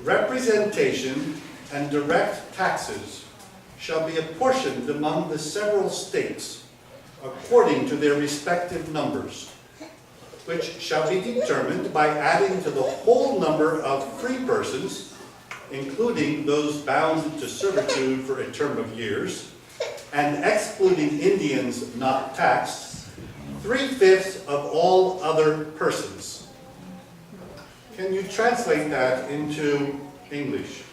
representation and direct taxes shall be apportioned among the several states according to their respective numbers, which shall be determined by adding to the whole number of free persons, including those bound to servitude for a term of years, and excluding Indians not taxed, 3/5 of all other persons. Can you translate that into English?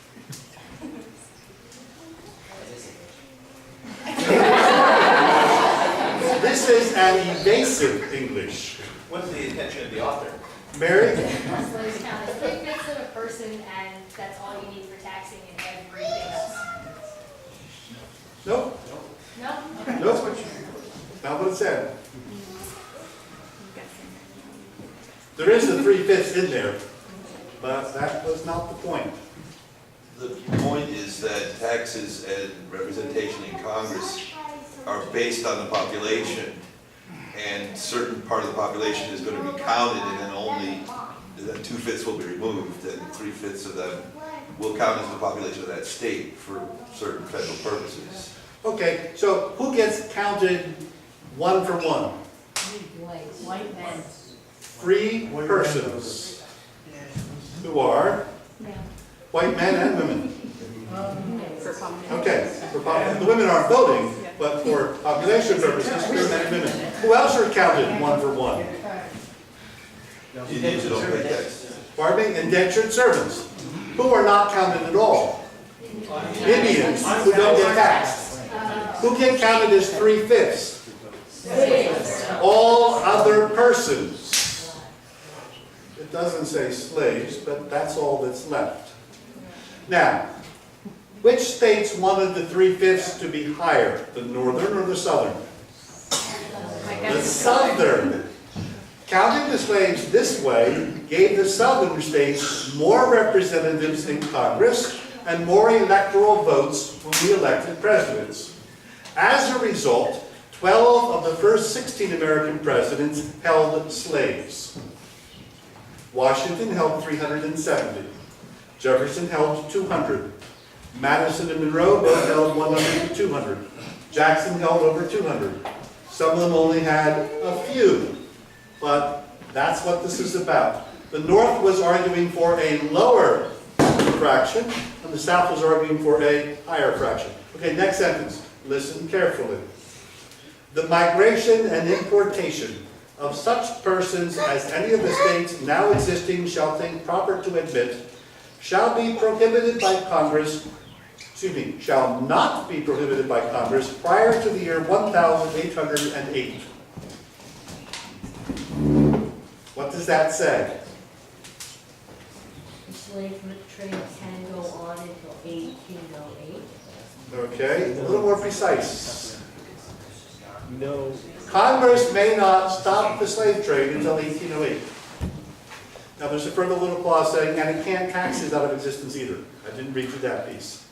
This is an evasive English. What's the intention of the author? Mary? Slaves count as 3/5 of a person, and that's all you need for taxing and everything else. Nope. No? Nope. Not what it said. There is a 3/5 in there, but that was not the point. The point is that taxes and representation in Congress are based on the population, and certain part of the population is going to be counted, and then only then 2/5 will be removed, and 3/5 of them will count as the population of that state for certain federal purposes. Okay, so who gets counted one for one? White men. Free persons, who are white men and women. Okay, the women aren't voting, but for population purposes, free men and women. Who else are counted one for one? Indians who don't pay taxes. Pardon me? Indentured servants, who are not counted at all. Indians who don't get taxed. Who get counted as 3/5? All other persons. It doesn't say slaves, but that's all that's left. Now, which states wanted the 3/5 to be higher, the northern or the southern? The southern. Counting the slaves this way gave the southern states more representatives in Congress and more electoral votes when we elected presidents. As a result, 12 of the first 16 American presidents held slaves. Washington held 370. Jefferson held 200. Madison and Monroe both held 100 to 200. Jackson held over 200. Some of them only had a few, but that's what this is about. The North was arguing for a lower fraction, and the South was arguing for a higher fraction. Okay, next sentence. Listen carefully. The migration and importation of such persons as any of the states now existing shall think proper to admit shall be prohibited by Congress, shall not be prohibited by Congress prior to the year 1808. What does that say? The slave trade can go on until 1808. Okay, a little more precise. No. Congress may not stop the slave trade until 1808. Now there's a further little clause saying, and it can't tax it out of existence either. I didn't read you that piece.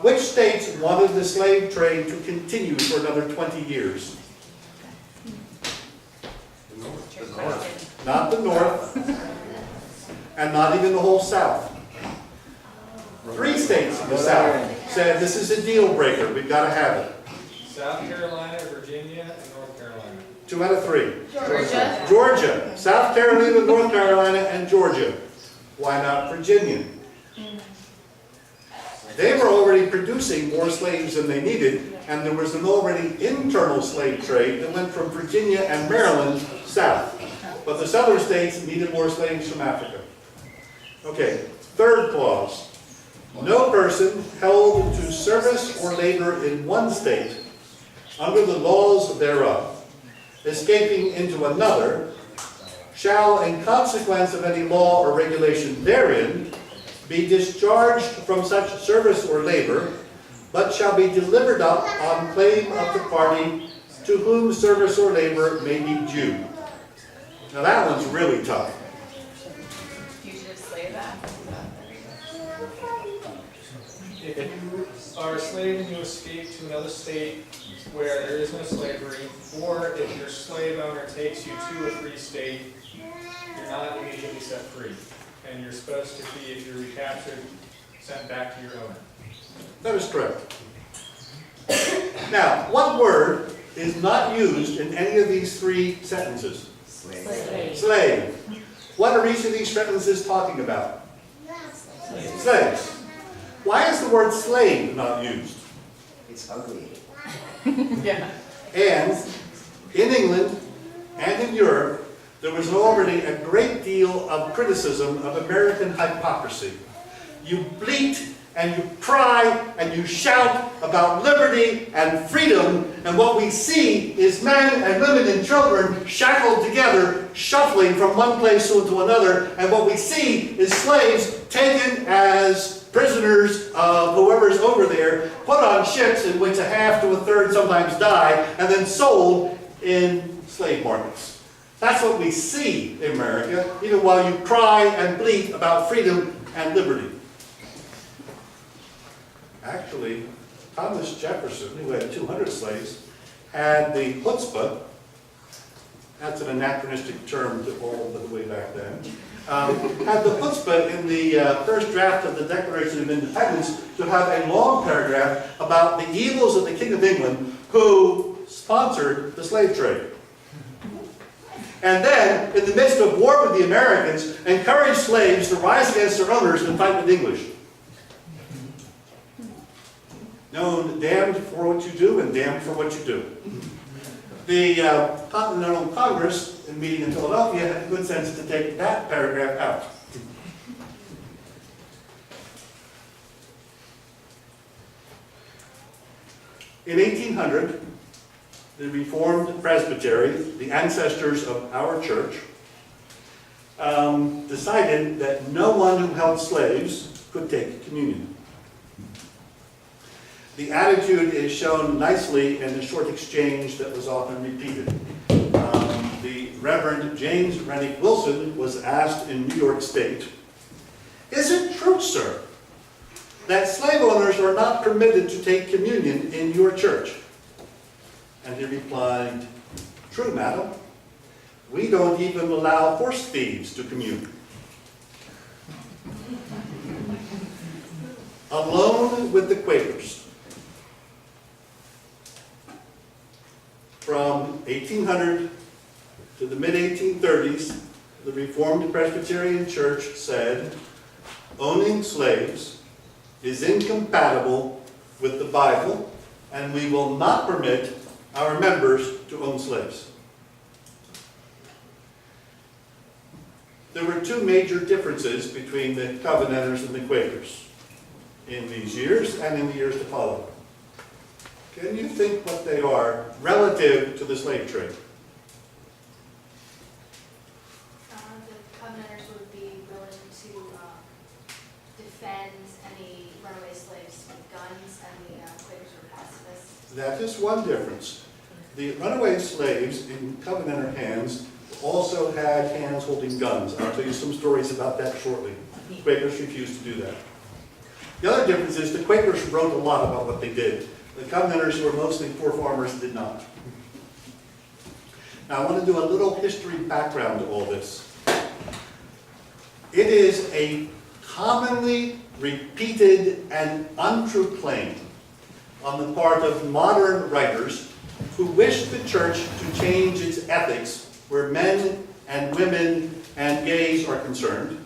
Which states wanted the slave trade to continue for another 20 years? The North. Not the North, and not even the whole South. 3 states in the South said this is a deal breaker, we've got to have it. South Carolina, Virginia, and North Carolina. 2 out of 3. Georgia. Georgia, South Carolina, North Carolina, and Georgia. Why not Virginia? They were already producing more slaves than they needed, and there was an already internal slave trade that went from Virginia and Maryland south. But the southern states needed more slaves from Africa. Okay, 3rd clause. No person held to service or labor in one state under the laws thereof, escaping into another, shall, in consequence of any law or regulation therein, be discharged from such service or labor, but shall be delivered up on claim of the party to whom service or labor may be due. Now that one's really tough. Fugitive slave act. If you are a slave and you escape to another state where there is no slavery, or if your slave owner takes you to a free state, you're not immediately set free. and you're supposed to be, if you're recaptured, sent back to your owner. That is correct. Now, what word is not used in any of these three sentences? Slave. Slave. What are each of these sentences talking about? Slaves. Why is the word slave not used? It's ugly. Yeah. And in England and in Europe, there was already a great deal of criticism of American hypocrisy. You bleat and you cry and you shout about liberty and freedom, and what we see is men and women and children shackled together, shuffling from one place to another, and what we see is slaves taken as prisoners of whoever's over there, put on ships in which a half to a third sometimes die, and then sold in slave markets. That's what we see in America, even while you cry and bleat about freedom and liberty. Actually, Thomas Jefferson, who had 200 slaves, had the chutzpah, that's an anachronistic term to all but the way back then, had the chutzpah in the first draft of the Declaration of Independence to have a long paragraph about the evils of the King of England who sponsored the slave trade. And then, in the midst of war with the Americans, encouraged slaves to rise against their owners and fight with the English. Known damned for what you do and damned for what you do. The Continental Congress, in meeting in Philadelphia, had the good sense to take that paragraph out. In 1800, the Reformed Presbytery, the ancestors of our church, decided that no one who held slaves could take communion. The attitude is shown nicely in the short exchange that was often repeated. The Reverend James Rennick Wilson was asked in New York State, "Is it true, sir, that slave owners are not permitted to take communion in your church?" And he replied, "True, madam. We don't even allow horse thieves to commune." Alone with the Quakers. From 1800 to the mid-1830s, the Reformed Presbyterian Church said, owning slaves is incompatible with the Bible, and we will not permit our members to own slaves. There were two major differences between the Covenanters and the Quakers in these years and in the years to follow. Can you think what they are relative to the slave trade? The Covenanters would be willing to defend any runaway slaves with guns, and the Quakers were pacifists. That is one difference. The runaway slaves in Covenanter hands also had hands holding guns. I'll tell you some stories about that shortly. Quakers refused to do that. The other difference is the Quakers wrote a lot about what they did. The Covenanters, who were mostly poor farmers, did not. Now, I want to do a little history background to all this. It is a commonly repeated and untrue claim on the part of modern writers who wish the church to change its ethics where men and women and gays are concerned,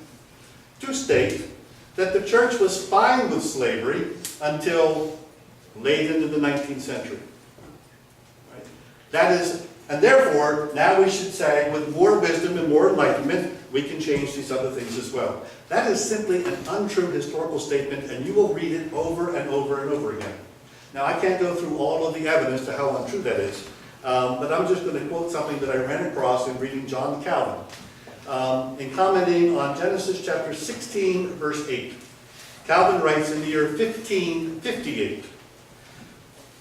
to state that the church was fine with slavery until late into the 19th century. Right? That is, and therefore, now we should say, with more wisdom and more enlightenment, we can change these other things as well. That is simply an untrue historical statement, and you will read it over and over and over again. Now, I can't go through all of the evidence to how untrue that is, but I'm just going to quote something that I ran across in reading John Calvin. In commenting on Genesis chapter 16, verse 8, Calvin writes in the year 1558,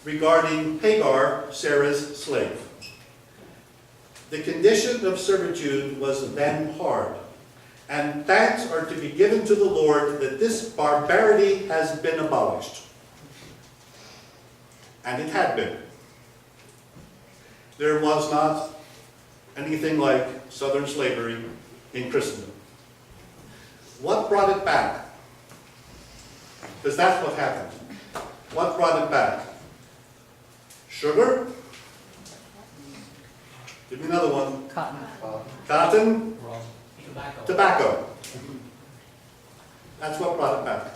regarding Hagar, Sarah's slave. The condition of servitude was then hard, and thanks are to be given to the Lord that this barbarity has been abolished. And it had been. There was not anything like Southern slavery in Christendom. What brought it back? Because that's what happened. What brought it back? Sugar? Give me another one. Cotton. Cotton? Tobacco. That's what brought it back.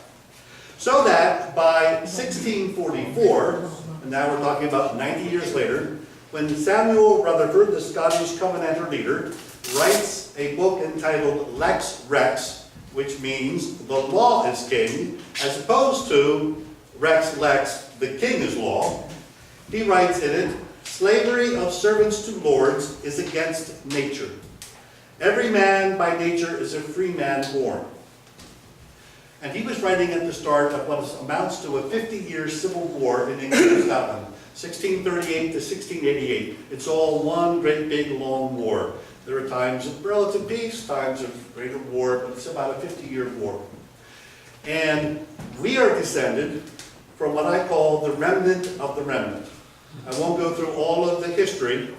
So that by 1644, and now we're talking about 90 years later, when Samuel Rutherford, the Scottish Covenanter leader, writes a book entitled Lex Rex, which means the law is king, as opposed to Rex Lex, the king is law, he writes in it, slavery of servants to lords is against nature. Every man by nature is a free man born. And he was writing at the start of what amounts to a 50-year civil war in England and Scotland, 1638 to 1688. It's all one great big long war. There are times of relative peace, times of greater war, but it's about a 50-year war. And we are descended from what I call the remnant of the remnant. I won't go through all of the history,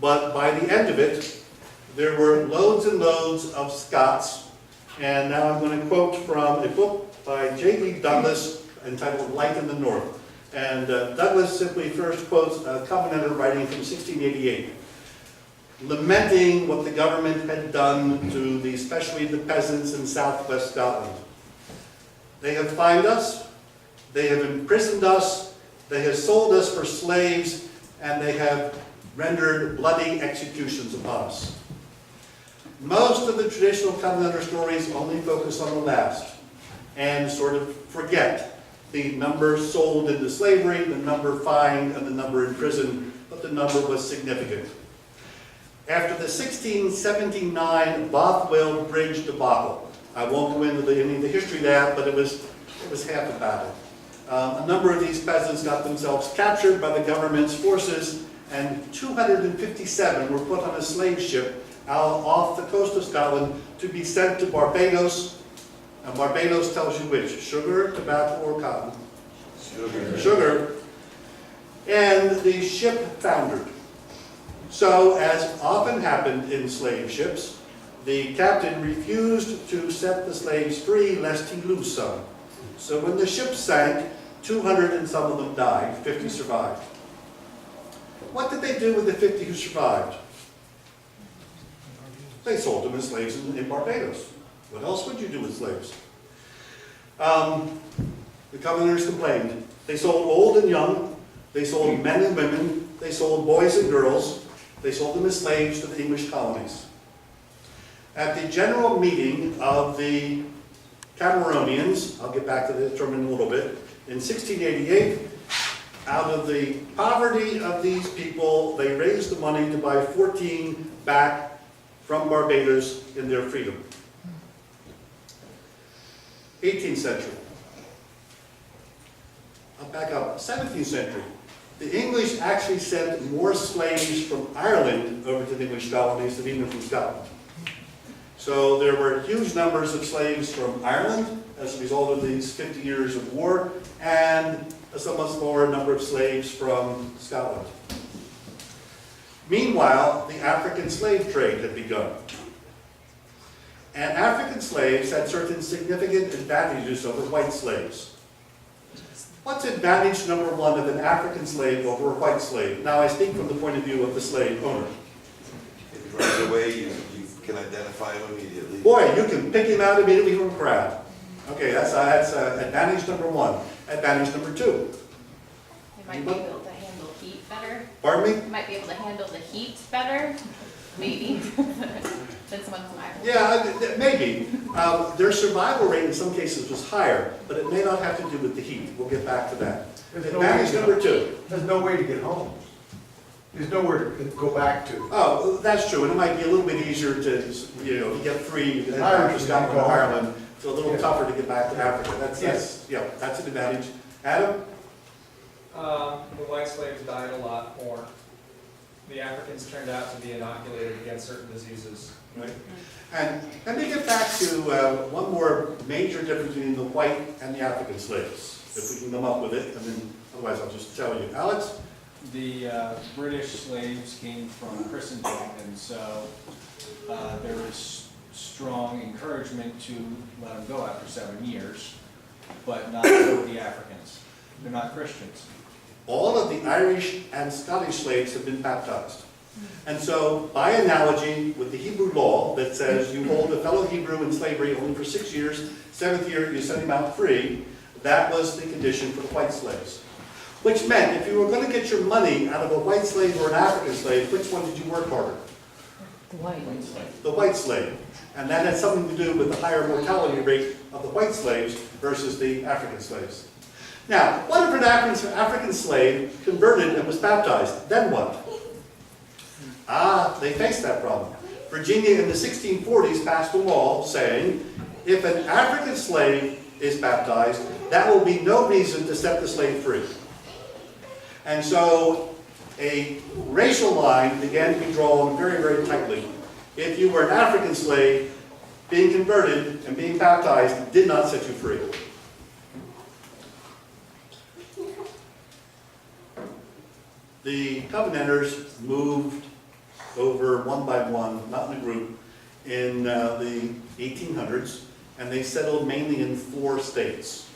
but by the end of it, there were loads and loads of Scots. And now I'm going to quote from a book by J.B. Douglas entitled Light in the North. And Douglas simply first quotes a Covenanter writing from 1688, lamenting what the government had done to especially the peasants in southwest Scotland. They have fined us, they have imprisoned us, they have sold us for slaves, and they have rendered bloody executions upon us. Most of the traditional Covenanter stories only focus on the last and sort of forget the number sold into slavery, the number fined, and the number in prison, but the number was significant. After the 1679 Bothwell Bridge debacle, I won't go into any of the history of that, but it was half a battle. A number of these peasants got themselves captured by the government's forces, and 257 were put on a slave ship out off the coast of Scotland to be sent to Barbados. And Barbados tells you which, sugar, tobacco, or cotton? Sugar. Sugar. And the ship foundered. So, as often happened in slave ships, the captain refused to set the slaves free lest he lose some. So when the ship sank, 200 and some of them died, 50 survived. What did they do with the 50 who survived? They sold them as slaves in Barbados. What else would you do with slaves? The Covenanters complained. They sold old and young, they sold men and women, they sold boys and girls, they sold them as slaves to the English colonies. At the general meeting of the Cameronians, I'll get back to the term in a little bit, in 1688, out of the poverty of these people, they raised the money to buy 14 back from Barbados in their freedom. 18th century. I'll back up. 17th century. The English actually sent more slaves from Ireland over to the English colonies than even from Scotland. So there were huge numbers of slaves from Ireland as a result of these 50 years of war, and a somewhat smaller number of slaves from Scotland. Meanwhile, the African slave trade had begun. And African slaves had certain significant advantages over white slaves. What's advantage number one of an African slave over a white slave? Now I speak from the point of view of the slave owner. If he runs away, you can identify him immediately. Boy, you can pick him out immediately from a crowd. Okay, that's advantage number one. Advantage number two. You might be able to handle heat better. Pardon me? You might be able to handle the heat better, maybe, than someone from Ireland. Yeah, maybe. Their survival rate in some cases was higher, but it may not have to do with the heat. We'll get back to that. Advantage number two. There's no way to get home. There's nowhere to go back to. Oh, that's true, and it might be a little bit easier to, to get free, you can head back to Scotland or Ireland. It's a little tougher to get back to Africa. That's an advantage. Adam? The white slaves died a lot more. The Africans turned out to be inoculated against certain diseases. Right. And let me get back to one more major difference between the white and the African slaves, if we can come up with it, and then otherwise I'll just tell you. Alex? The British slaves came from Christendom, and so there was strong encouragement to let them go after 7 years, but not for the Africans. They're not Christians. All of the Irish and Scottish slaves have been baptized. And so, by analogy with the Hebrew law that says you hold a fellow Hebrew in slavery only for 6 years, 7th year you set him out free, that was the condition for the white slaves. Which meant if you were going to get your money out of a white slave or an African slave, which one did you work harder? The white slave. The white slave. And that had something to do with the higher mortality rate of the white slaves versus the African slaves. Now, what if an African slave converted and was baptized? Then what? They faced that problem. Virginia in the 1640s passed a law saying, if an African slave is baptized, that will be no reason to set the slave free. And so a racial line began to be drawn very, very tightly. If you were an African slave, being converted and being baptized did not set you free. The Covenanters moved over one by one, not in a group, in the 1800s, and they settled mainly in 4 states.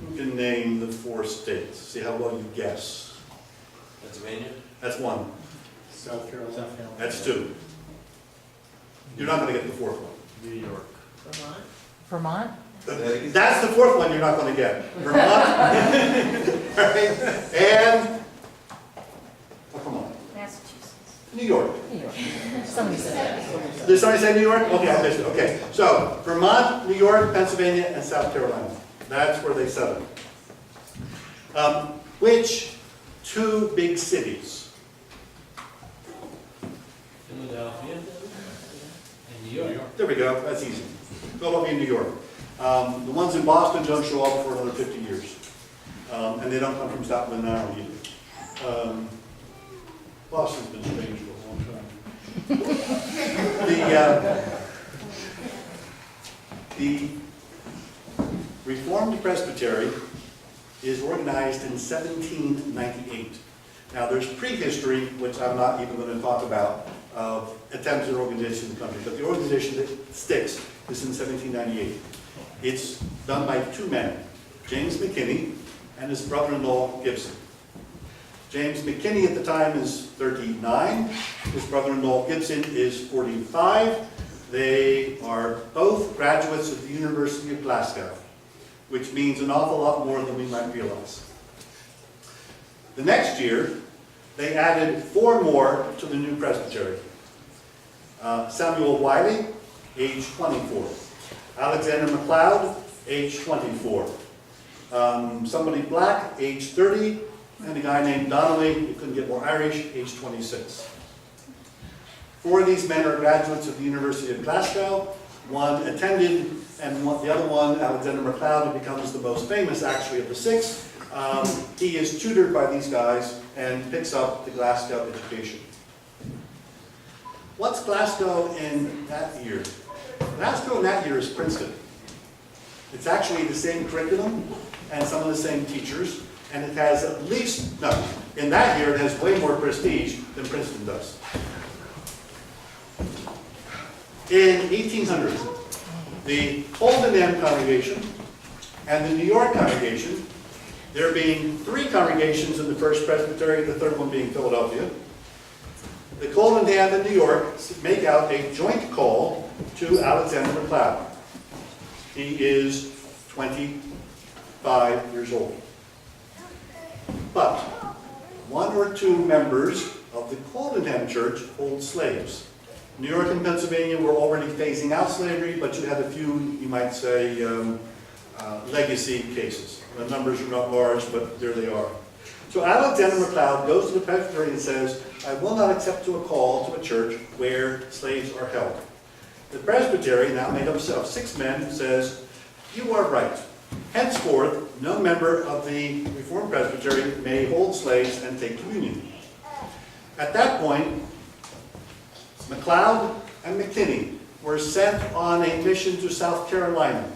Who can name the 4 states? See how well you guess. Pennsylvania? That's 1. South Carolina. That's 2. You're not going to get the 4th one. New York. Vermont? Vermont? That's the 4th one you're not going to get. Vermont. Right? And, oh, come on. Massachusetts. New York. New York. Somebody said that. Did somebody say New York? Okay, I missed it. Okay. So, Vermont, New York, Pennsylvania, and South Carolina. That's where they settled. Which 2 big cities? Philadelphia and New York. There we go. That's easy. Philadelphia, New York. The ones in Boston don't show up for another 50 years. And they don't come from Staten Island either. Boston's been strange for a long time. The Reformed Presbytery is organized in 1798. Now, there's prehistory, which I'm not even going to talk about, of attempts at organization in the country, but the organization that sticks is in 1798. It's done by 2 men, James McKinney and his brother-in-law Gibson. James McKinney at the time is 39, his brother-in-law Gibson is 45. They are both graduates of the University of Glasgow, which means an awful lot more than we might realize. The next year, they added 4 more to the new presbytery. Samuel Wiley, age 24. Alexander MacLeod, age 24. Somebody black, age 30. And a guy named Donnelly, you couldn't get more Irish, age 26. 4 of these men are graduates of the University of Glasgow. 1 attended, and the other one, Alexander MacLeod, who becomes the most famous actually of the 6. He is tutored by these guys and picks up the Glasgow education. What's Glasgow in that year? Glasgow in that year is Princeton. It's actually the same curriculum and some of the same teachers, and it has at least, no, in that year it has way more prestige than Princeton does. In 1800, the Holden End congregation and the New York congregation, there being 3 congregations in the first presbytery, the 3rd one being Philadelphia, the Holden End and New York make out a joint call to Alexander MacLeod. He is 25 years old. But 1 or 2 members of the Coldenham Church hold slaves. New York and Pennsylvania were already phasing out slavery, but you had a few, you might say, legacy cases. The numbers are not large, but there they are. So Alexander MacLeod goes to the presbytery and says, I will not accept a call to a church where slaves are held. The presbytery, now made up of 6 men, says, you are right. Henceforth, no member of the Reformed Presbytery may hold slaves and take communion. At that point, MacLeod and McKinney were sent on a mission to South Carolina.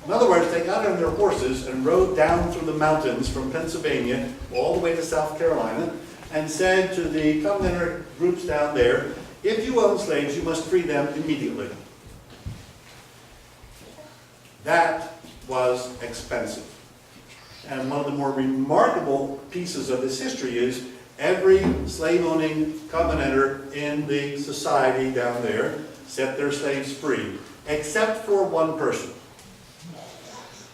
In other words, they got on their horses and rode down through the mountains from Pennsylvania all the way to South Carolina and said to the Covenanter groups down there, If you own slaves, you must free them immediately. That was expensive. And one of the more remarkable pieces of this history is every slave-owning covenanter in the society down there set their slaves free, except for one person,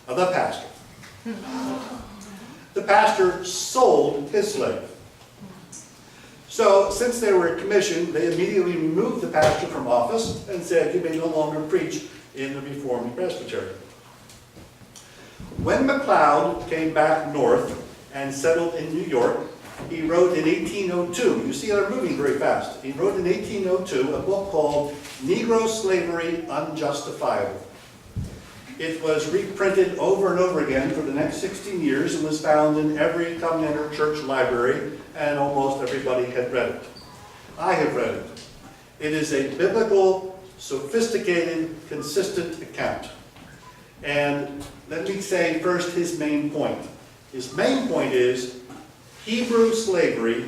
the pastor. The pastor sold his slave. So, since they were commissioned, they immediately removed the pastor from office and said, you may no longer preach in the Reformed Presbytery. When MacLeod came back north and settled in New York, he wrote in 1802, you see they're moving very fast, he wrote in 1802 a book called Negro Slavery Unjustifiable. It was reprinted over and over again for the next 16 years and was found in every Covenanter church library, and almost everybody had read it. I have read it. It is a biblical, sophisticated, consistent account. And let me say first his main point. His main point is Hebrew slavery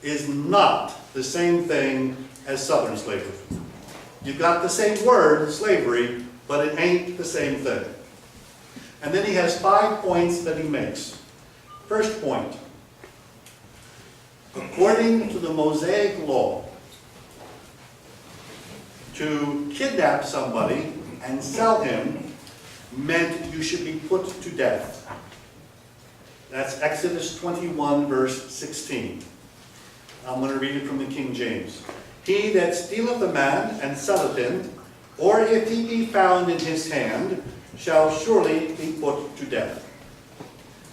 is not the same thing as Southern slavery. You've got the same word, slavery, but it ain't the same thing. And then he has 5 points that he makes. First point, according to the Mosaic law, to kidnap somebody and sell him meant you should be put to death. That's Exodus 21, verse 16. I'm going to read it from the King James. He that stealeth a man and selleth him, or if he be found in his hand, shall surely be put to death.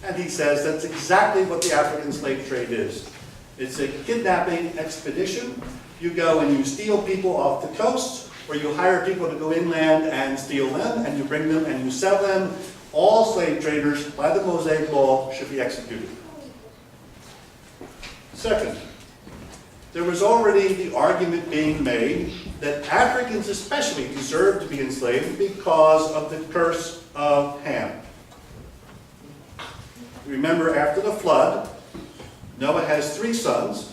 And he says that's exactly what the African slave trade is. It's a kidnapping expedition. You go and you steal people off the coast, or you hire people to go inland and steal them, and you bring them and you sell them. All slave traders, by the Mosaic law, should be executed. Second, there was already the argument being made that Africans especially deserved to be enslaved because of the curse of Ham. Remember, after the flood, Noah has 3 sons,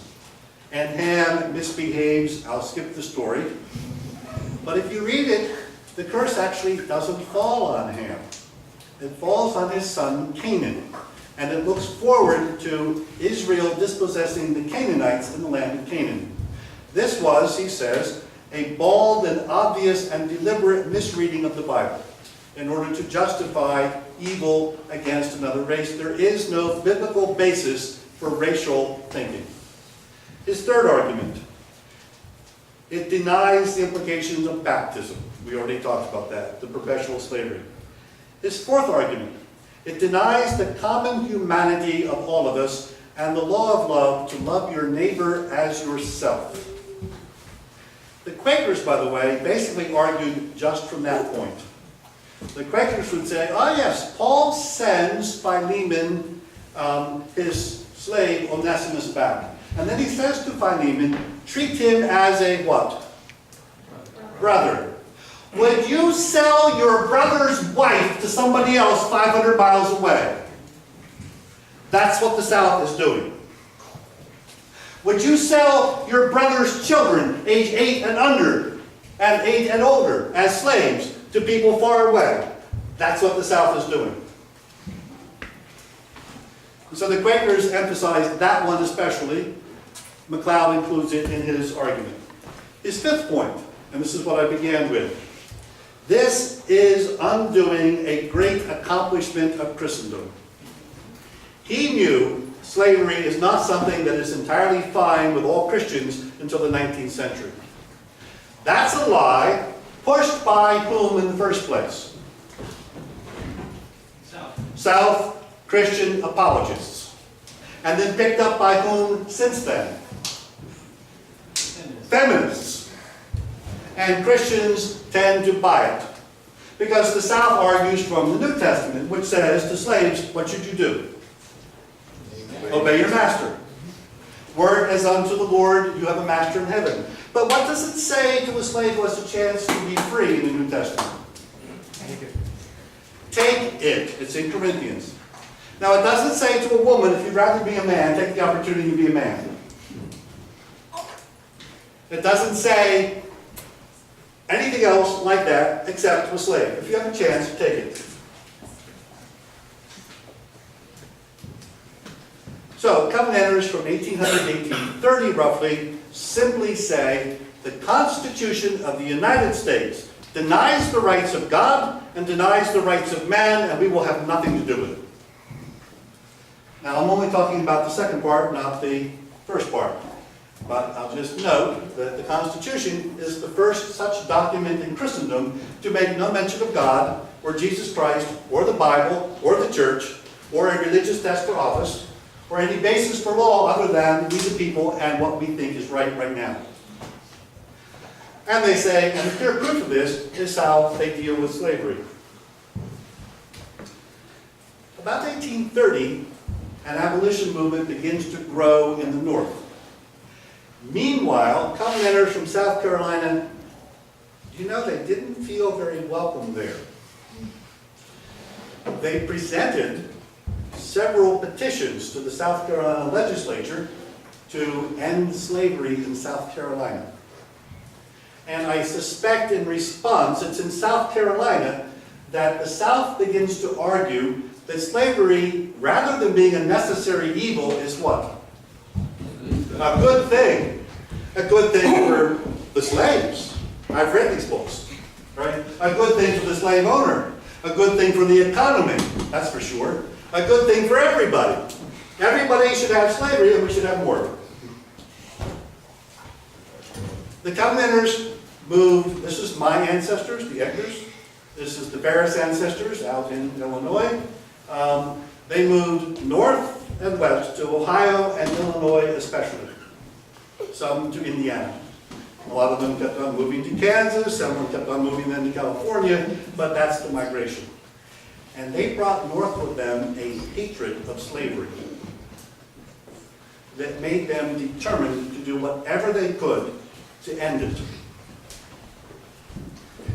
and Ham misbehaves. I'll skip the story. But if you read it, the curse actually doesn't fall on Ham. It falls on his son Canaan. And it looks forward to Israel dispossessing the Canaanites in the land of Canaan. This was, he says, a bald and obvious and deliberate misreading of the Bible in order to justify evil against another race. There is no biblical basis for racial thinking. His third argument, it denies the implications of baptism. We already talked about that, the perpetual slavery. His fourth argument, it denies the common humanity of all of us and the law of love to love your neighbor as yourself. The Quakers, by the way, basically argued just from that point. The Quakers would say, oh yes, Paul sends Philemon his slave Onesimus back. And then he says to Philemon, treat him as a what? Brother. Would you sell your brother's wife to somebody else 500 miles away? That's what the South is doing. Would you sell your brother's children, age 8 and under, and 8 and older, as slaves to people far away? That's what the South is doing. So the Quakers emphasized that one especially. MacLeod includes it in his argument. His fifth point, and this is what I began with. This is undoing a great accomplishment of Christendom. He knew slavery is not something that is entirely fine with all Christians until the 19th century. That's a lie pushed by whom in the first place? South Christian apologists. And then picked up by whom since then? Feminists. And Christians tend to buy it. Because the South argues from the New Testament, which says to slaves, what should you do? Obey your master. Work as unto the Lord, you have a master in heaven. But what does it say to a slave who has a chance to be free in the New Testament? Take it. It's in Corinthians. Now it doesn't say to a woman, if you'd rather be a man, take the opportunity to be a man. It doesn't say anything else like that except a slave. If you have a chance, take it. So, Covenanters from 1800 to 1830 roughly simply say the Constitution of the United States denies the rights of God and denies the rights of man, and we will have nothing to do with it. Now, I'm only talking about the second part, not the first part. But I'll just note that the Constitution is the first such document in Christendom to make no mention of God, or Jesus Christ, or the Bible, or the church, or a religious test for office, or any basis for law other than we the people and what we think is right now. And they say, and the clear proof of this is how they deal with slavery. About 1830, an abolition movement begins to grow in the North. Meanwhile, Covenanters from South Carolina, you know, they didn't feel very welcome there. They presented several petitions to the South Carolina legislature to end slavery in South Carolina. And I suspect in response, it's in South Carolina that the South begins to argue that slavery, rather than being a necessary evil, is what? A good thing. A good thing for the slaves. I've read these books, right? A good thing for the slave owner. A good thing for the economy, that's for sure. A good thing for everybody. Everybody should have slavery and we should have more. The Covenanters moved, this is my ancestors, the Edgars. This is the Barris ancestors out in Illinois. They moved north and west to Ohio and Illinois especially. Some to Indiana. A lot of them kept on moving to Kansas, some of them kept on moving then to California, but that's the migration. And they brought north with them a hatred of slavery that made them determined to do whatever they could to end it.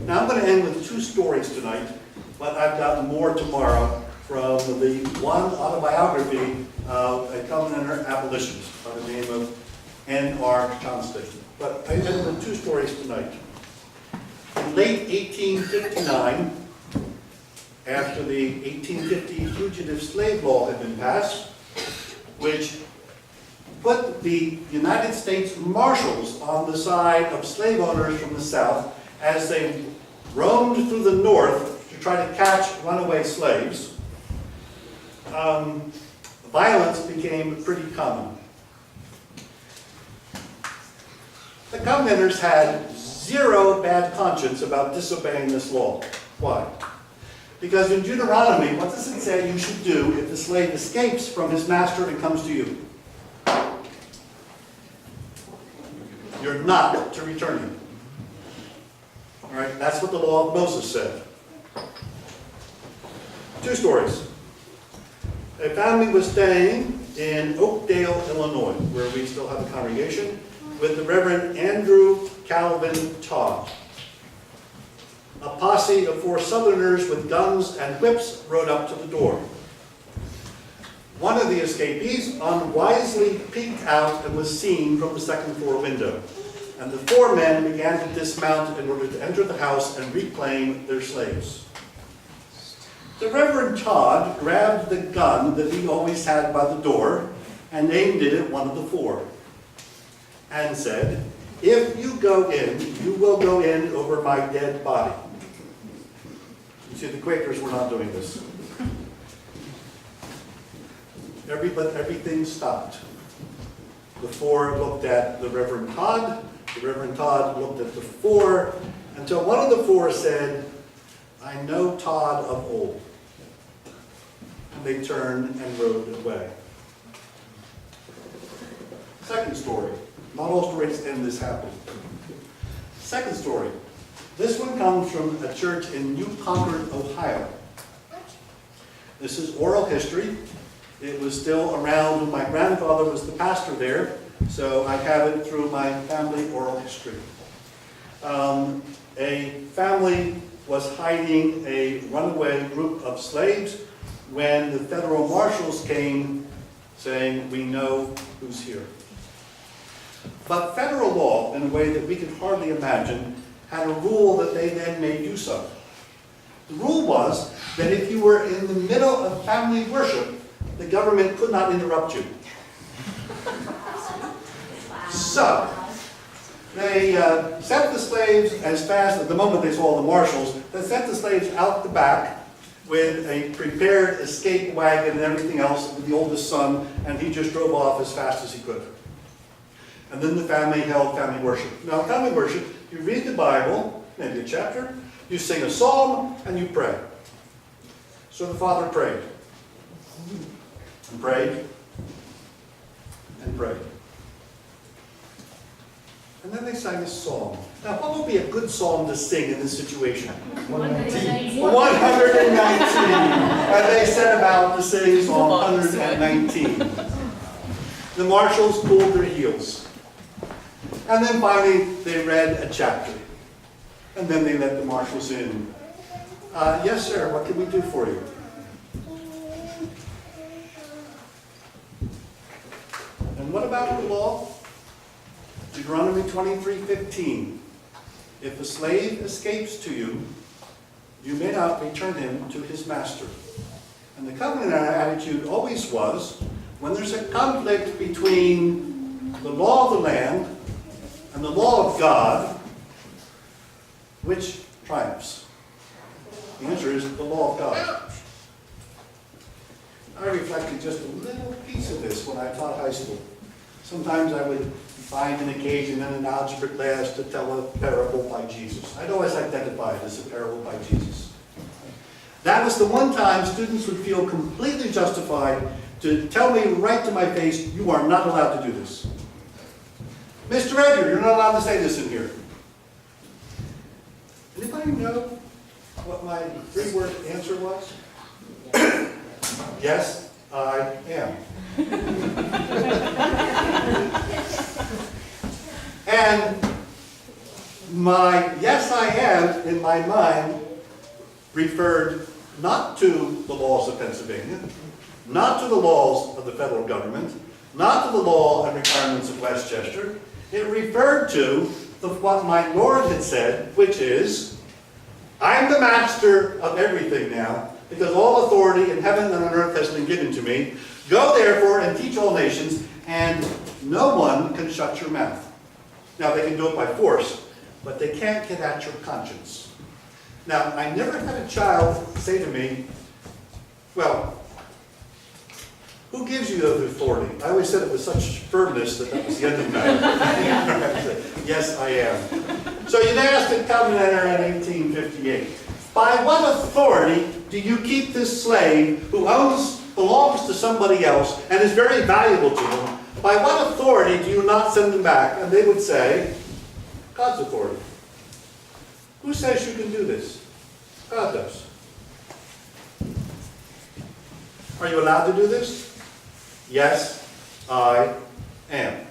Now I'm going to end with two stories tonight, but I've got more tomorrow from the one autobiography of a Covenanter abolitionist by the name of N.R. Johnston. But I end with two stories tonight. In late 1859, after the 1850 Fugitive Slave Law had been passed, which put the United States Marshals on the side of slave owners from the South as they roamed through the North to try to catch runaway slaves, violence became pretty common. The Covenanters had zero bad conscience about disobeying this law. Why? Because in Deuteronomy, what does it say you should do if the slave escapes from his master and comes to you? You're not to return him. All right, that's what the law of Moses said. Two stories. A family was staying in Oakdale, Illinois, where we still have a congregation, with the Reverend Andrew Calvin Todd. A posse of 4 Southerners with guns and whips rode up to the door. One of the escapees unwisely peeked out and was seen from the second floor window. And the 4 men began to dismount in order to enter the house and reclaim their slaves. The Reverend Todd grabbed the gun that he always had by the door and aimed it at one of the 4 and said, "If you go in, you will go in over my dead body." You see, the Quakers were not doing this. Everything stopped. The 4 looked at the Reverend Todd. The Reverend Todd looked at the 4 until one of the 4 said, "I know Todd of old." And they turned and rode away. Second story. Not all stories end this happy. Second story. This one comes from a church in New Concord, Ohio. This is oral history. It was still around when my grandfather was the pastor there, so I have it through my family oral history. A family was hiding a runaway group of slaves when the federal marshals came saying, "We know who's here." But federal law, in a way that we can hardly imagine, had a rule that they then made use of. The rule was that if you were in the middle of family worship, the government could not interrupt you. So, they sent the slaves as fast, at the moment they saw the marshals, they sent the slaves out the back with a prepared escape wagon and everything else with the oldest son, and he just drove off as fast as he could. And then the family held family worship. Now, family worship, you read the Bible, maybe a chapter, you sing a psalm, and you pray. So the father prayed, and prayed, and prayed. And then they sang a song. Now, what would be a good song to sing in this situation? 119. And they set about to sing Psalm 119. The marshals pulled their heels. And then finally, they read a chapter. And then they let the marshals in. Yes, sir, what can we do for you? And what about the law? Deuteronomy 23:15. If a slave escapes to you, you may not return him to his master. And the covenant attitude always was, when there's a conflict between the law of the land and the law of God, which triumphs? The answer is the law of God. I reflected just a little piece of this when I taught high school. Sometimes I would find an occasion in an algebra class to tell a parable by Jesus. I'd always identify it as a parable by Jesus. That was the one time students would feel completely justified to tell me right to my face, you are not allowed to do this. Mr. Edgar, you're not allowed to say this in here. Anybody know what my three-word answer was? Yes, I am. And my yes I am in my mind referred not to the laws of Pennsylvania, not to the laws of the federal government, not to the law and requirements of Westchester. It referred to what my Lord had said, which is, I'm the master of everything now, because all authority in heaven and on earth has been given to me. Go therefore and teach all nations, and no one can shut your mouth. Now they can do it by force, but they can't get at your conscience. Now, I never had a child say to me, well, who gives you the authority? I always said it with such firmness that was the end of the matter. Yes, I am. So you'd asked at Covenanter in 1858, by what authority do you keep this slave who belongs to somebody else and is very valuable to them? By what authority do you not send them back? And they would say, God's authority. Who says you can do this? God does. Are you allowed to do this? Yes, I am.